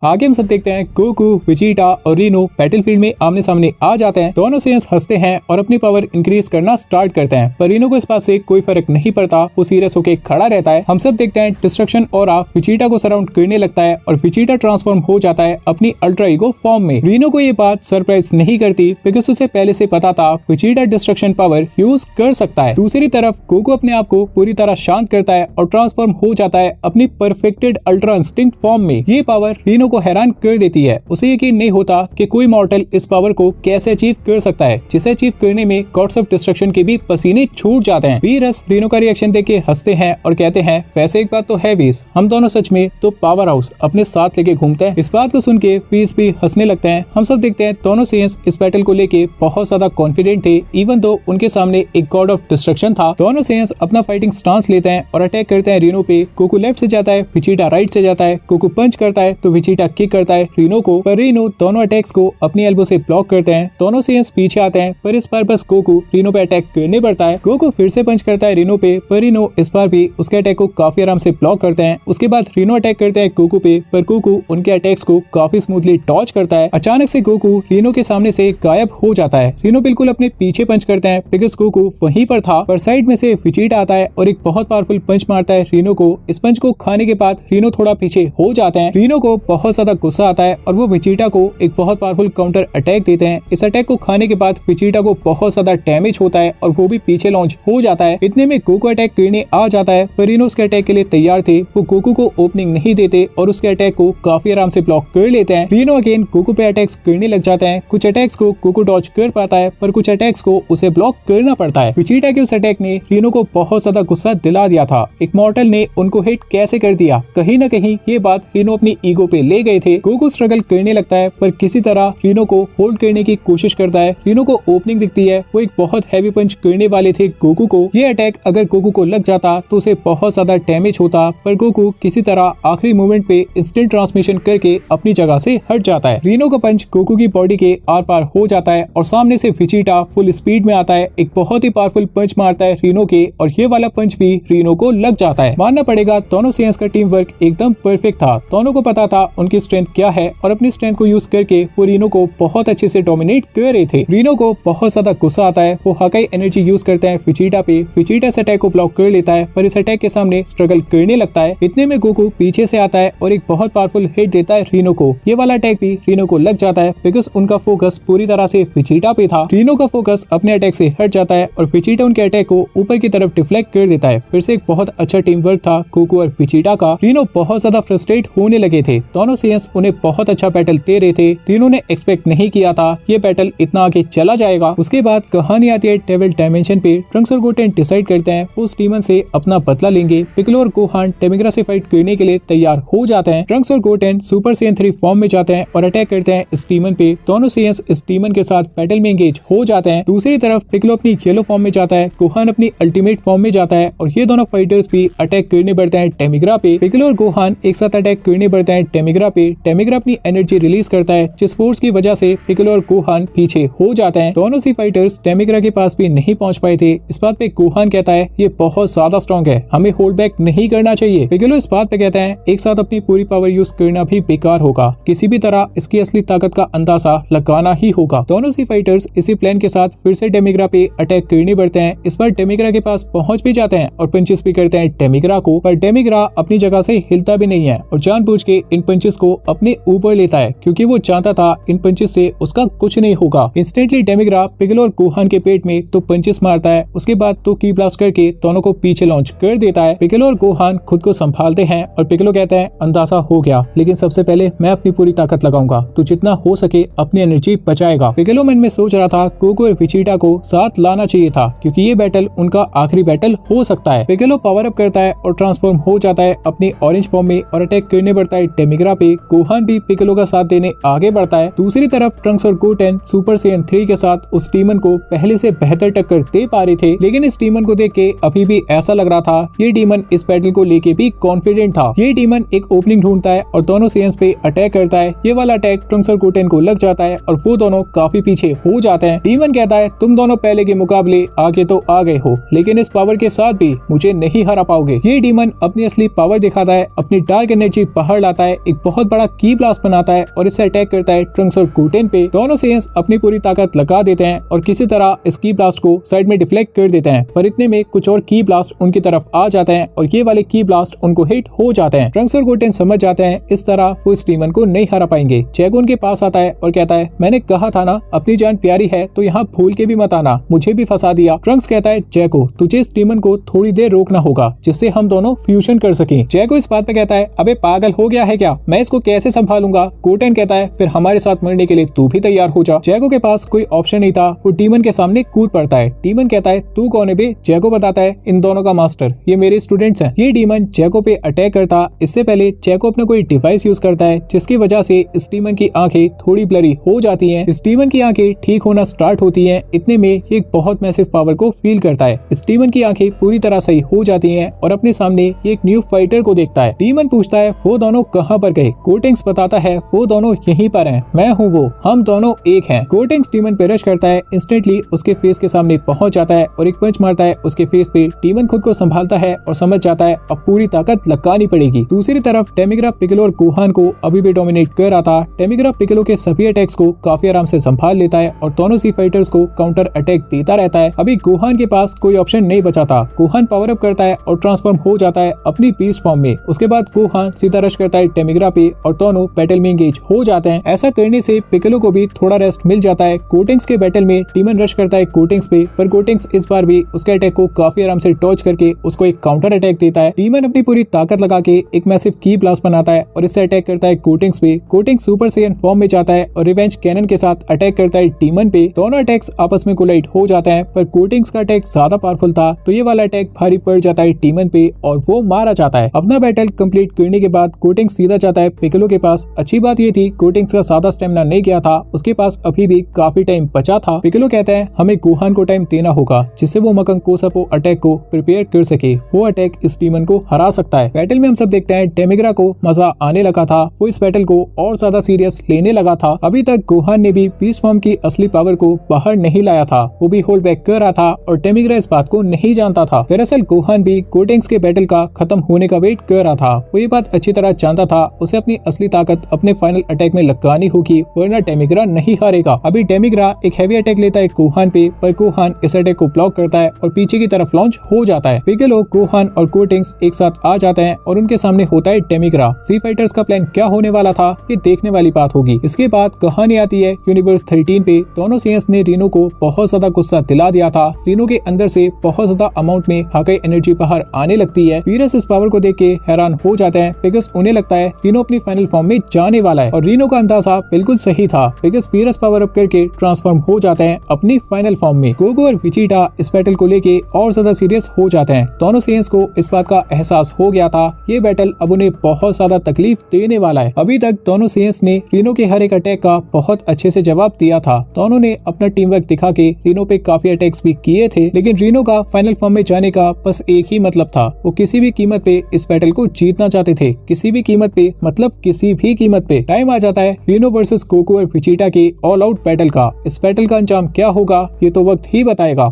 आगे हम सब देखते हैं गोकू, वेजिटा और रीनो बैटलफील्ड में आमने सामने आ जाते हैं। दोनों सेयंस हंसते हैं और अपनी पावर इंक्रीज करना स्टार्ट करते हैं, पर रीनो को इस बात से कोई फर्क नहीं पड़ता। वो सीरियस होकर खड़ा रहता है। हम सब देखते हैं डिस्ट्रक्शन ऑरा वेजिटा को सराउंड करने लगता है और वेजिटा ट्रांसफॉर्म हो जाता है अपनी अल्ट्रा ईगो फॉर्म में। रीनो को ये बात सरप्राइज नहीं करती बिकॉज उसे पहले से पता था वेजिटा डिस्ट्रक्शन पावर यूज कर सकता है। दूसरी तरफ गोकू अपने आप को पूरी तरह शांत करता है और ट्रांसफॉर्म हो जाता है अपनी परफेक्टेड अल्ट्रा इंस्टिंक्ट फॉर्म में। ये पावर रीनो को हैरान कर देती है। उसे यकीन नहीं होता कि कोई मॉर्टल इस पावर को कैसे अचीव कर सकता है, जिसे अचीव करने में गॉड्स ऑफ डिस्ट्रक्शन के भी पसीने छूट जाते हैं। वीरस रीनो का रिएक्शन देख के हंसते हैं और कहते हैं वैसे एक बात तो है वीस, हम दोनों सच में तो पावर हाउस अपने साथ लेके घूमते हैं। इस बात को सुन के वीस भी हंसने लगते हैं। हम सब देखते हैं दोनों सेयंस इस बैटल को लेके बहुत ज्यादा कॉन्फिडेंट थे, इवन दो उनके सामने एक गॉड ऑफ डिस्ट्रक्शन था। दोनों सेयंस अपना फाइटिंग स्टांस लेते हैं और अटैक करते हैं रीनो पे। गोकू लेफ्ट से जाता है, वेजिटा राइट से जाता है। गोकू पंच करता है तो वेजिटा किक करता है रीनो को, पर रीनो दोनों अटैक्स को अपनी एल्बो से ब्लॉक करते हैं। दोनों सेयंस पीछे आते हैं, पर इस बार बस गोकू रीनो पे अटैक करने पड़ता है। गोकू फिर से पंच करता है रीनो पे, पर रीनो इस बार भी उसके अटैक को काफी आराम से ब्लॉक करते हैं। उसके बाद रीनो अटैक करते हैं गोकू पे, पर गोकू उनके अटैक्स को काफी स्मूथली डॉज करता है। अचानक से गोकू रीनो के सामने से गायब हो जाता है। रीनो बिल्कुल अपने पीछे पंच करते हैं बिकॉज गोकू वहीं पर था, पर साइड में से वेजिटा आता है और एक बहुत पावरफुल पंच मारता है रीनो को। इस पंच को खाने के बाद रीनो थोड़ा पीछे हो जाते हैं। रीनो को बहुत ज्यादा गुस्सा आता है और वो वेजिटा को एक बहुत पावरफुल काउंटर अटैक देते हैं। इस अटैक को खाने के बाद वेजिटा को बहुत ज्यादा डैमेज होता है और वो भी पीछे लॉन्च हो जाता है। इतने में गोकू अटैक करने आ जाता है, पर रीनो उसके अटैक के लिए तैयार थे। वो गोकू को ओपनिंग नहीं देते और उसके अटैक को काफी आराम से ब्लॉक कर लेते हैं। रीनो अगेन गोकू पे अटैक्स करने लग जाते हैं। कुछ अटैक्स को गोकू डॉज कर पाता है, पर कुछ अटैक्स को उसे ब्लॉक करना पड़ता है। वेजिटा के उस अटैक ने रीनो को बहुत ज्यादा गुस्सा दिला दिया था। एक मॉर्टल ने उनको हिट कैसे कर दिया। कहीं न कहीं ये बात रीनो अपनी ईगो पे ले गए थे। गोकू स्ट्रगल करने लगता है, पर किसी तरह रीनो को होल्ड करने की कोशिश करता है। रीनो को ओपनिंग दिखती है, वो एक बहुत हैवी पंच करने वाले थे गोकू को। ये अटैक अगर गोकू को लग जाता तो उसे बहुत ज्यादा डैमेज होता, पर गोकू किसी तरह आखिरी मोमेंट पे इंस्टेंट ट्रांसमिशन करके अपनी जगह से हट जाता है। रीनो का पंच गोकू की बॉडी के आर पार हो जाता है और सामने से वेजिटा फुल स्पीड में आता है। एक बहुत ही पावरफुल पंच मारता है रीनो के और ये वाला पंच भी रीनो को लग जाता है। मानना पड़ेगा दोनों सेयंस का टीम वर्क एकदम परफेक्ट था। दोनों को पता था उनकी स्ट्रेंथ क्या है और अपनी स्ट्रेंथ को यूज करके वो रीनो को बहुत अच्छे से डोमिनेट कर रहे थे। रीनो को बहुत ज्यादा गुस्सा आता है। वो हाकाई एनर्जी यूज करते हैं वेजिटा पे। वेजिटा इस अटैक को ब्लॉक कर लेता है, पर इस अटैक के सामने स्ट्रगल करने लगता है। इतने में गोकू पीछे से आता है और एक बहुत पावरफुल हिट देता है रीनो को। ये वाला अटैक भी रीनो को लग जाता है बिकॉज उनका फोकस पूरी तरह से वेजिटा पे था। रीनो का फोकस अपने अटैक से हट जाता है और वेजिटा उनके अटैक को ऊपर की तरफ डिफ्लेक्ट कर देता है। फिर से एक बहुत अच्छा टीम वर्क था गोकू और वेजिटा का। रीनो बहुत ज्यादा फ्रस्ट्रेट होने लगे थे। दोनों सेयंस उन्हें बहुत अच्छा बैटल दे रहे थे। रीनो ने एक्सपेक्ट नहीं किया था ये बैटल इतना आगे चला जाएगा। उसके बाद कहानी आती है डेविल डायमेंशन पे। ट्रंक्स और गोटेन डिसाइड करते हैं वो स्टीमन से अपना बदला लेंगे। पिक्कोलो और गोहान टेमिग्रा से फाइट करने के लिए तैयार हो जाते हैं। ट्रंक्स और गोटेन सुपर सेयन 3 फॉर्म में जाते हैं और अटैक करते हैं स्टीमन पे। दोनों सेयंस स्टीमन के साथ बैटल में एंगेज हो जाते हैं। दूसरी तरफ पिक्कोलो अपनी येलो फॉर्म में जाता है, गोहान अपनी अल्टीमेट फॉर्म में जाता है और ये दोनों फाइटर्स भी अटैक करने बढ़ते हैं टेमिग्रा पे। पिक्कोलो और गोहान एक साथ अटैक करने बढ़ते हैं टेमिग्रा पे। टेमिग्रा अपनी एनर्जी रिलीज करता है, जिस फोर्स की वजह से पिक्कोलो और गोहान पीछे हो जाते हैं। दोनों सी फाइटर्स टेमिग्रा के पास भी नहीं पहुंच पाए थे। इस बात पे गोहान कहता है ये बहुत ज्यादा स्ट्रॉन्ग है, हमें होल्ड बैक नहीं करना चाहिए। पिक्कोलो इस बात पे कहते हैं एक साथ अपनी पूरी पावर यूज करना भी बेकार होगा, किसी भी तरह इसकी असली ताकत का अंदाजा लगाना ही होगा। दोनों सी फाइटर्स इसी प्लान के साथ फिर से टेमिग्रा पे अटैक करने बढ़ते हैं। इस बार टेमिग्रा के पास पहुंच भी जाते हैं और पंचेस भी करते हैं टेमिग्रा को, पर टेमिग्रा अपनी जगह से हिलता भी नहीं है और जानबूझ के इन पंचेस को अपने ऊपर लेता है क्योंकि वो जानता था इन पंचेस से उसका कुछ नहीं होगा। इंस्टेंटली टेमिग्रा पिक्कोलो और गोहान के पेट में तो पंचेस मारता है, उसके बाद तो की ब्लास्ट करके दोनों को पीछे लॉन्च कर देता है। पिक्कोलो और गोहान खुद को संभालते हैं और पिक्कोलो कहता है अंदाजा हो गया, लेकिन सबसे पहले मैं अपनी पूरी ताकत लगाऊंगा, तो जितना हो सके अपनी एनर्जी बचाएगा। पिक्कोलो मन में सोच रहा था गोकू और वेजिटा को साथ लाना चाहिए था क्योंकि ये बैटल उनका आखिरी बैटल हो सकता है। पिक्कोलो पावर अप करता है और ट्रांसफॉर्म हो जाता है अपनी ऑरेंज फॉर्म में और अटैक करने बढ़ता है टेमिग्रा पे। गोहान भी पिक्कोलो का साथ देने आगे बढ़ता है। दूसरी तरफ ट्रंक्स और गोटेन सुपर सेयन 3 के साथ उस डीमन को पहले से बेहतर टक्कर दे पा रहे थे, लेकिन इस डीमन को देख के अभी भी ऐसा लग रहा था ये डीमन इस बैटल को लेके भी कॉन्फिडेंट था। ये डीमन एक ओपनिंग ढूंढता है और दोनों सेयंस पे अटैक करता है। ये वाला अटैक ट्रंक्स और गोटेन को लग जाता है और वो दोनों काफी पीछे हो जाते हैं। डीमन कहता है तुम दोनों पहले के मुकाबले आगे तो आ गए हो, लेकिन इस पावर के साथ भी मुझे नहीं हरा पाओगे। ये डीमन अपनी असली पावर दिखाता है, अपनी डार्क एनर्जी बाहर लाता है, एक बहुत बड़ा की ब्लास्ट बनाता है और इससे अटैक करता है ट्रंक्स और गोटेन पे। दोनों सेयंस अपनी पूरी ताकत लगा देते हैं और किसी तरह इस की ब्लास्ट को साइड में डिफ्लेक्ट कर देते हैं, पर इतने में कुछ और की ब्लास्ट उनकी तरफ आ जाते हैं और ये वाले की ब्लास्ट उनको हिट हो जाते हैं। ट्रंक्स और गोटेन समझ जाते हैं इस तरह वो इस डीमन को नहीं हरा पाएंगे। जैगो उनके पास आता है और कहता है, मैंने कहा था ना अपनी जान प्यारी है तो यहाँ भूल के भी मत आना, मुझे भी फंसा दिया। ट्रंक्स कहता है, जैगो तुझे इस डीमन को थोड़ी देर रोकना होगा जिससे हम दोनों फ्यूजन कर सकें। जैगो इस बात पे कहता है, अबे पागल हो गया है क्या, मैं इसको कैसे संभालूंगा। गोटेन कहता है, फिर हमारे साथ मरने के लिए तू भी तैयार हो जा। जैगो के पास कोई ऑप्शन नहीं था, वो डीमन के सामने कूद पड़ता है। डीमन कहता है, तू कौन है बे। जैगो बताता है, इन दोनों का मास्टर, ये मेरे स्टूडेंट्स हैं। ये डीमन जैगो पे अटैक करता इससे पहले जैगो अपना कोई डिवाइस यूज करता है जिसकी वजह से इस डीमन की आंखें थोड़ी ब्लरी हो जाती हैं। इस डीमन की आंखें ठीक होना स्टार्ट होती हैं। इतने में ये एक बहुत मैसिव पावर को फील करता है। इस डीमन की आंखें पूरी तरह सही हो जाती हैं और अपने सामने ये एक न्यू फाइटर को देखता है। डीमन पूछता है, वो दोनों कहाँ पर गए। गोटेंक्स बताता है, वो दोनों यहीं पर हैं, मैं हूँ वो, हम दोनों एक हैं। गोटेंक्स डीमन पे रश करता है, इंस्टेंटली उसके फेस के सामने पहुंच जाता है और एक पंच मारता है उसके फेस पे। डीमन खुद को संभालता है और समझ जाता है अब पूरी ताकत लगानी पड़ेगी। दूसरी तरफ टेमिग्रा, पिक्कोलो और गोहान को अभी भी डोमिनेट कर रहा था। टेमिग्रा पिक्कोलो के सभी अटैक्स को काफी आराम से संभाल लेता है और दोनों सी फाइटर्स को काउंटर अटैक देता रहता है। अभी गोहान के पास कोई ऑप्शन नहीं बचा था। गोहान पावर अप करता है और ट्रांसफॉर्म हो जाता है अपनी बीस्ट फॉर्म में। उसके बाद गोहान सीधा रश करता है टेमिग्रा पे और दोनों बैटल में एंगेज हो जाते हैं। ऐसा करने से पिक्कोलो को भी थोड़ा रेस्ट मिल जाता है। गोटेंक्स के बैटल में डीमन रश करता है गोटेंक्स पे, पर गोटेंक्स इस बार भी उसके अटैक को काफी आराम से डॉज करके उसको एक काउंटर अटैक देता है। डीमन अपनी पूरी ताकत लगा के एक मैसिव की ब्लास्ट बनाता है और इससे अटैक करता है गोटेंक्स पे। गोटेंक्स सुपर सैयन फॉर्म में जाता है और रिवेंज कैनन के साथ अटैक करता है डीमन पे। दोनों अटैक्स आपस में कोलाइड हो जाते हैं, पर गोटेंक्स का अटैक ज्यादा पावरफुल था तो ये वाला अटैक भारी पड़ जाता है डीमन पे और वो मारा जाता है। अपना बैटल कंप्लीट करने के बाद गोटेंक्स सीधा जाता है पिक्कोलो के पास। अच्छी बात ये थी गोटेंक्स का ज्यादा स्टेमिना नहीं गया था, उसके पास अभी भी काफी टाइम बचा था। पिक्कोलो कहता है, हमें गोहान को टाइम देना होगा जिससे वो मकंग कोसापो अटैक को प्रिपेयर कर सके। वो अटैक इस डीमन को हरा सकता है। बैटल में हम सब देखते हैं टेमिग्रा को मजा आने लगा था, वो इस बैटल को और ज्यादा सीरियस लेने लगा था। अभी तक गोहान ने भी बीस्ट फॉर्म की असली पावर को बाहर नहीं लाया था, वो भी होल्ड बैक कर रहा था और टेमिग्रा इस बात को नहीं जानता था। दरअसल गोहान भी गोटेंक्स के बैटल का खत्म होने का वेट कर रहा था। वो ये बात अच्छी तरह जानता था, उसे अपनी असली ताकत अपने फाइनल अटैक में लगानी होगी वरना टेमिग्रा नहीं हारेगा। अभी टेमिग्रा एक हैवी अटैक लेता है गोहान पे, पर गोहान इस अटैक को ब्लॉक करता है और पीछे की तरफ लॉन्च हो जाता है। पिक्कोलो, गोहान और गोटेंक्स एक साथ आ जाते हैं और उनके सामने होता है टेमिग्रा। सी फाइटर्स का प्लान क्या होने वाला था ये देखने वाली बात होगी। इसके बाद कहानी आती है यूनिवर्स 13 पे। दोनों सेयंस ने रीनो को बहुत ज्यादा गुस्सा दिला दिया था। रीनो के अंदर से बहुत ज्यादा अमाउंट में हाकाई एनर्जी बाहर आने लगती है। वीरस इस पावर को देख के हैरान हो जाते हैं बिकॉज उन्हें लगता है रीनो अपनी फाइनल फॉर्म में जाने वाला है और रीनो का अंदाजा बिल्कुल सही था बिकॉज वीरस पावर अप करके ट्रांसफॉर्म हो जाते हैं अपनी फाइनल फॉर्म में। गोगो और विजिटा इस बैटल को लेके और ज्यादा सीरियस हो जाते हैं। दोनों सेयंस को इस बात का एहसास हो गया था ये बैटल अब उन्हें बहुत ज्यादा तकलीफ देने वाला है। अभी तक दोनों सेयंस ने रीनो के हर एक अटैक का बहुत अच्छे से जवाब दिया था। दोनों ने अपना टीम वर्क दिखा के रीनो पे काफी अटैक्स भी किए थे, लेकिन रीनो का फाइनल फॉर्म में जाने का बस एक ही मतलब था, वो किसी भी कीमत पे इस बैटल को जीतना चाहते थे। किसी भी कीमत पे मतलब किसी भी कीमत पे। टाइम आ जाता है रीनो वर्सेस गोकू और विजिटा के ऑल आउट बैटल का। इस बैटल का अंजाम क्या होगा ये तो वक्त ही बताएगा।